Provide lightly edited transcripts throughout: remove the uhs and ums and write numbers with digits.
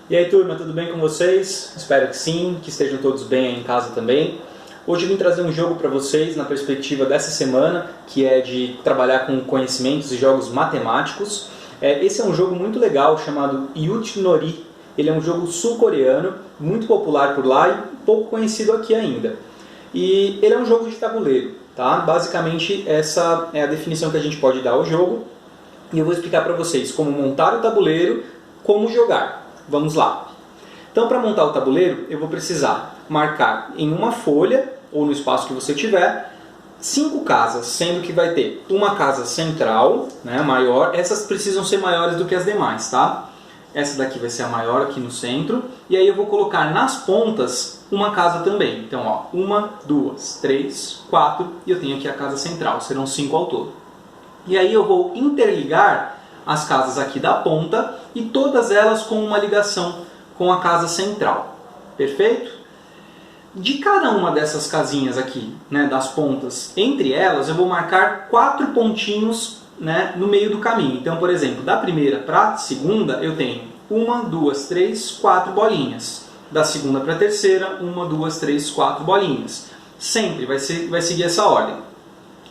E aí, turma, tudo bem com vocês? Espero que sim, que estejam todos bem aí em casa também. Hoje eu vim trazer um jogo para vocês na perspectiva dessa semana, que é de trabalhar com conhecimentos e jogos matemáticos. Esse é um jogo muito legal chamado Yutnori. Ele é um jogo sul-coreano, muito popular por lá e pouco conhecido aqui ainda. E ele é um jogo de tabuleiro, tá? Basicamente essa é a definição que a gente pode dar ao jogo. E eu vou explicar para vocês como montar o tabuleiro, como jogar. Vamos lá. Então, para montar o tabuleiro, eu vou precisar marcar em uma folha, ou no espaço que você tiver, 5 casas, sendo que vai ter uma casa central, né, maior. Essas precisam ser maiores do que as demais, tá? Essa daqui vai ser a maior aqui no centro. E aí eu vou colocar nas pontas uma casa também. Então, ó, 1, 2, 3, 4 e eu tenho aqui a casa central. Serão 5 ao todo. E aí eu vou interligar as casas aqui da ponta e todas elas com uma ligação com a casa central. Perfeito? De cada uma dessas casinhas aqui, né, das pontas, entre elas eu vou marcar 4 pontinhos, né, no meio do caminho. Então, por exemplo, da primeira para a segunda eu tenho 1, 2, 3, 4 bolinhas. Da segunda para a terceira, 1, 2, 3, 4 bolinhas. Sempre vai seguir essa ordem.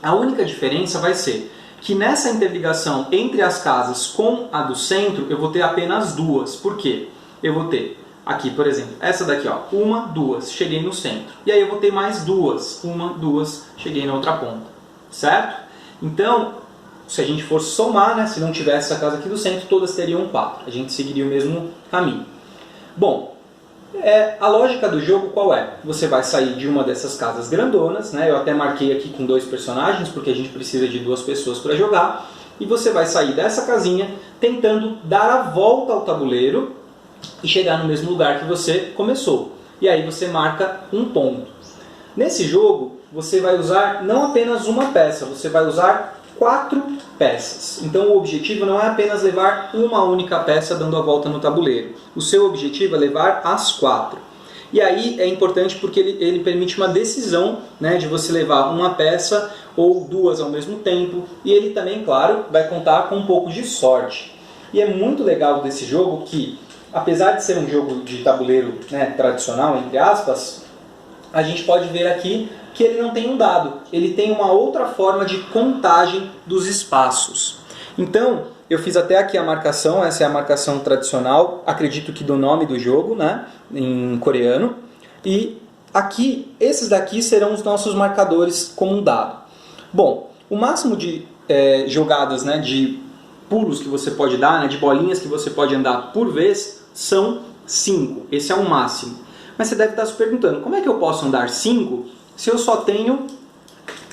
A única diferença vai ser que nessa interligação entre as casas com a do centro, eu vou ter apenas 2. Por quê? Eu vou ter aqui, por exemplo, essa daqui, ó, 1, 2, cheguei no centro. E aí eu vou ter mais 2, 1, 2, cheguei na outra ponta. Certo? Então, se a gente for somar, né, se não tivesse essa casa aqui do centro, todas teriam 4. A gente seguiria o mesmo caminho. Bom, a lógica do jogo qual é? Você vai sair de uma dessas casas grandonas, né? Eu até marquei aqui com 2 personagens, porque a gente precisa de 2 pessoas para jogar. E você vai sair dessa casinha tentando dar a volta ao tabuleiro e chegar no mesmo lugar que você começou. E aí você marca um ponto. Nesse jogo, você vai usar não apenas uma peça, você vai usar 4 peças. Então o objetivo não é apenas levar uma única peça dando a volta no tabuleiro. O seu objetivo é levar as 4. E aí é importante porque ele permite uma decisão, né, de você levar uma peça ou 2 ao mesmo tempo. E ele também, claro, vai contar com um pouco de sorte. E é muito legal desse jogo que, apesar de ser um jogo de tabuleiro, né, tradicional, entre aspas, a gente pode ver aqui que ele não tem um dado, ele tem uma outra forma de contagem dos espaços. Então, eu fiz até aqui a marcação, essa é a marcação tradicional, acredito que do nome do jogo, né, em coreano. E aqui, esses daqui serão os nossos marcadores como um dado. Bom, o máximo de jogadas, né, de pulos que você pode dar, né, de bolinhas que você pode andar por vez, são 5. Esse é o máximo. Mas você deve estar se perguntando, como é que eu posso andar 5 se eu só tenho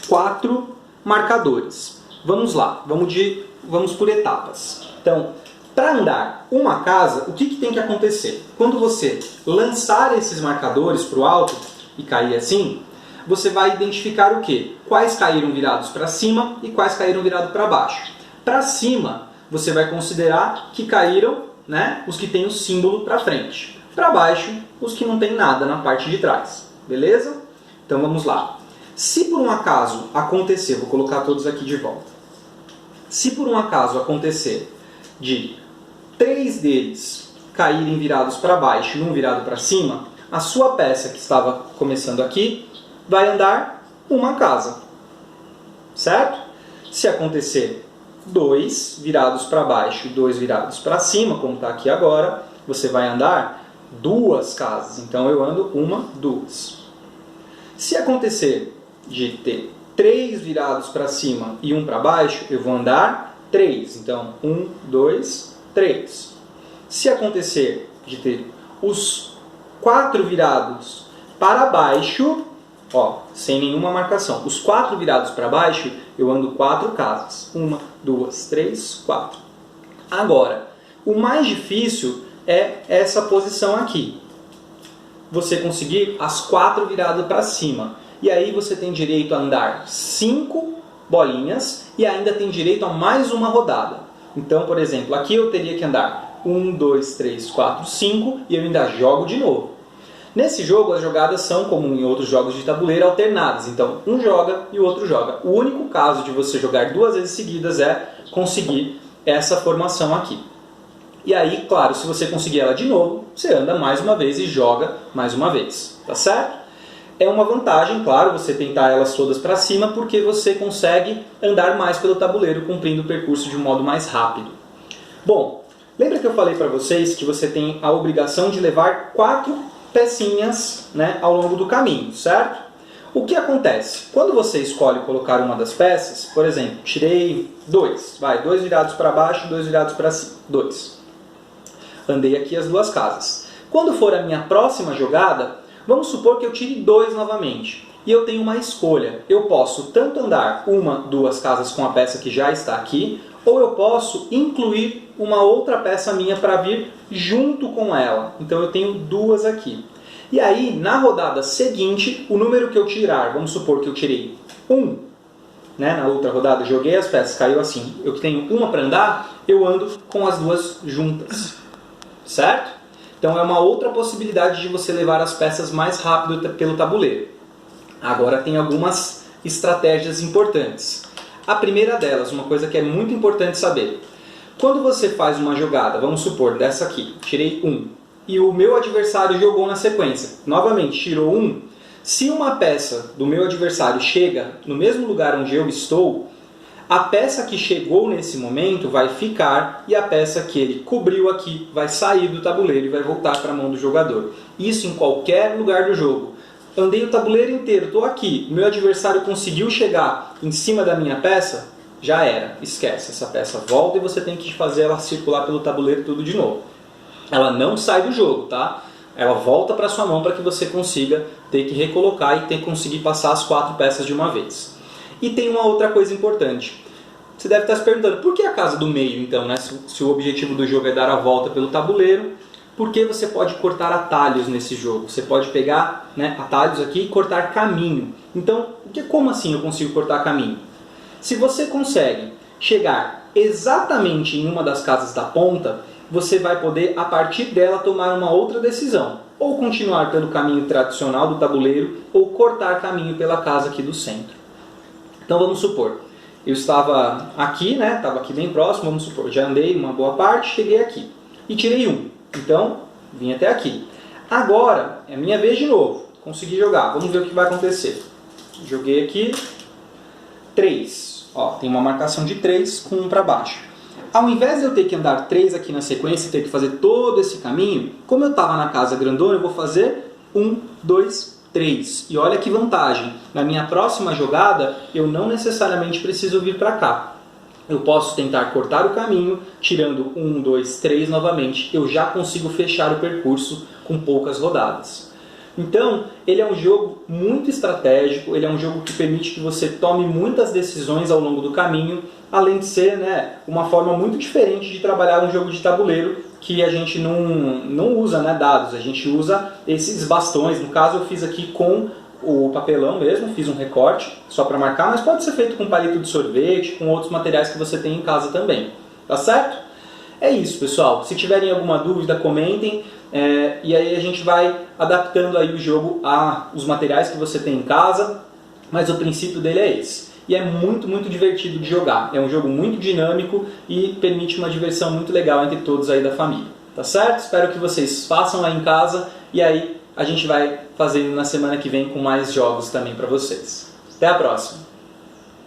4 marcadores? Vamos lá, vamos por etapas. Então, para andar uma casa, o que tem que acontecer? Quando você lançar esses marcadores para o alto e cair assim, você vai identificar o quê? Quais caíram virados para cima e quais caíram virados para baixo. Para cima, você vai considerar que caíram, né, os que têm o símbolo para frente. Para baixo, os que não tem nada na parte de trás. Beleza? Então vamos lá. Se por um acaso acontecer, vou colocar todos aqui de volta. Se por um acaso acontecer de 3 deles caírem virados para baixo e um virado para cima, a sua peça que estava começando aqui vai andar uma casa. Certo? Se acontecer 2 virados para baixo e 2 virados para cima, como está aqui agora, você vai andar 2 casas. Então eu ando 1, 2. Se acontecer de ter 3 virados para cima e 1 para baixo, eu vou andar 3. Então 1, 2, 3. Se acontecer de ter os 4 virados para baixo, ó, sem nenhuma marcação, os 4 virados para baixo, eu ando 4 casas. 1, 2, 3, 4. Agora, o mais difícil é essa posição aqui. Você conseguir as 4 viradas para cima. E aí você tem direito a andar 5 bolinhas e ainda tem direito a mais uma rodada. Então, por exemplo, aqui eu teria que andar 1, 2, 3, 4, 5 e eu ainda jogo de novo. Nesse jogo, as jogadas são, como em outros jogos de tabuleiro, alternadas. Então, um joga e o outro joga. O único caso de você jogar 2 vezes seguidas é conseguir essa formação aqui. E aí, claro, se você conseguir ela de novo, você anda mais uma vez e joga mais uma vez, tá certo? É uma vantagem, claro, você tentar elas todas para cima, porque você consegue andar mais pelo tabuleiro, cumprindo o percurso de um modo mais rápido. Bom, lembra que eu falei para vocês que você tem a obrigação de levar 4 pecinhas, né, ao longo do caminho, certo? O que acontece? Quando você escolhe colocar uma das peças, por exemplo, tirei 2, 2 virados para baixo, 2 virados para cima, 2. Andei aqui as 2 casas. Quando for a minha próxima jogada, vamos supor que eu tire 2 novamente. E eu tenho uma escolha. Eu posso tanto andar 1, 2 casas com a peça que já está aqui, ou eu posso incluir uma outra peça minha para vir junto com ela. Então eu tenho 2 aqui. E aí, na rodada seguinte, o número que eu tirar, vamos supor que eu tirei 1, né? Na outra rodada eu joguei as peças, caiu assim. Eu tenho uma para andar, eu ando com as 2 juntas. Certo? Então é uma outra possibilidade de você levar as peças mais rápido pelo tabuleiro. Agora tem algumas estratégias importantes. A primeira delas, uma coisa que é muito importante saber. Quando você faz uma jogada, vamos supor, dessa aqui, tirei 1, e o meu adversário jogou na sequência, novamente tirou 1, se uma peça do meu adversário chega no mesmo lugar onde eu estou, a peça que chegou nesse momento vai ficar e a peça que ele cobriu aqui vai sair do tabuleiro e vai voltar para a mão do jogador. Isso em qualquer lugar do jogo. Andei o tabuleiro inteiro, estou aqui, meu adversário conseguiu chegar em cima da minha peça, já era, esquece, essa peça volta e você tem que fazer ela circular pelo tabuleiro tudo de novo. Ela não sai do jogo, tá? Ela volta para sua mão para que você consiga ter que recolocar e conseguir passar as 4 peças de uma vez. E tem uma outra coisa importante. Você deve estar se perguntando, por que a casa do meio então, né? Se o objetivo do jogo é dar a volta pelo tabuleiro, porque você pode cortar atalhos nesse jogo. Você pode pegar, né, atalhos aqui e cortar caminho. Então, como assim eu consigo cortar caminho? Se você consegue chegar exatamente em uma das casas da ponta, você vai poder, a partir dela, tomar uma outra decisão. Ou continuar pelo caminho tradicional do tabuleiro, ou cortar caminho pela casa aqui do centro. Então vamos supor, eu estava aqui, né? Estava aqui bem próximo, vamos supor, já andei uma boa parte, cheguei aqui. E tirei 1. Então, vim até aqui. Agora, é minha vez de novo. Consegui jogar. Vamos ver o que vai acontecer. Joguei aqui. 3. Ó, tem uma marcação de 3 com 1 para baixo. Ao invés de eu ter que andar 3 aqui na sequência, ter que fazer todo esse caminho, como eu estava na casa grandona, eu vou fazer 1, 2, 3. E olha que vantagem. Na minha próxima jogada, eu não necessariamente preciso vir para cá. Eu posso tentar cortar o caminho, tirando 1, 2, 3 novamente. Eu já consigo fechar o percurso com poucas rodadas. Então, ele é um jogo muito estratégico, ele é um jogo que permite que você tome muitas decisões ao longo do caminho, além de ser, né, uma forma muito diferente de trabalhar um jogo de tabuleiro, que a gente não usa, né, dados, a gente usa esses bastões. No caso, eu fiz aqui com o papelão mesmo, fiz um recorte só para marcar, mas pode ser feito com palito de sorvete, com outros materiais que você tem em casa também, tá certo? É isso, pessoal. Se tiverem alguma dúvida, comentem, e aí a gente vai adaptando aí o jogo aos materiais que você tem em casa, mas o princípio dele é esse. E é muito, muito divertido de jogar. É um jogo muito dinâmico e permite uma diversão muito legal entre todos aí da família, tá certo? Espero que vocês façam aí em casa e aí a gente vai fazendo na semana que vem com mais jogos também para vocês. Até a próxima!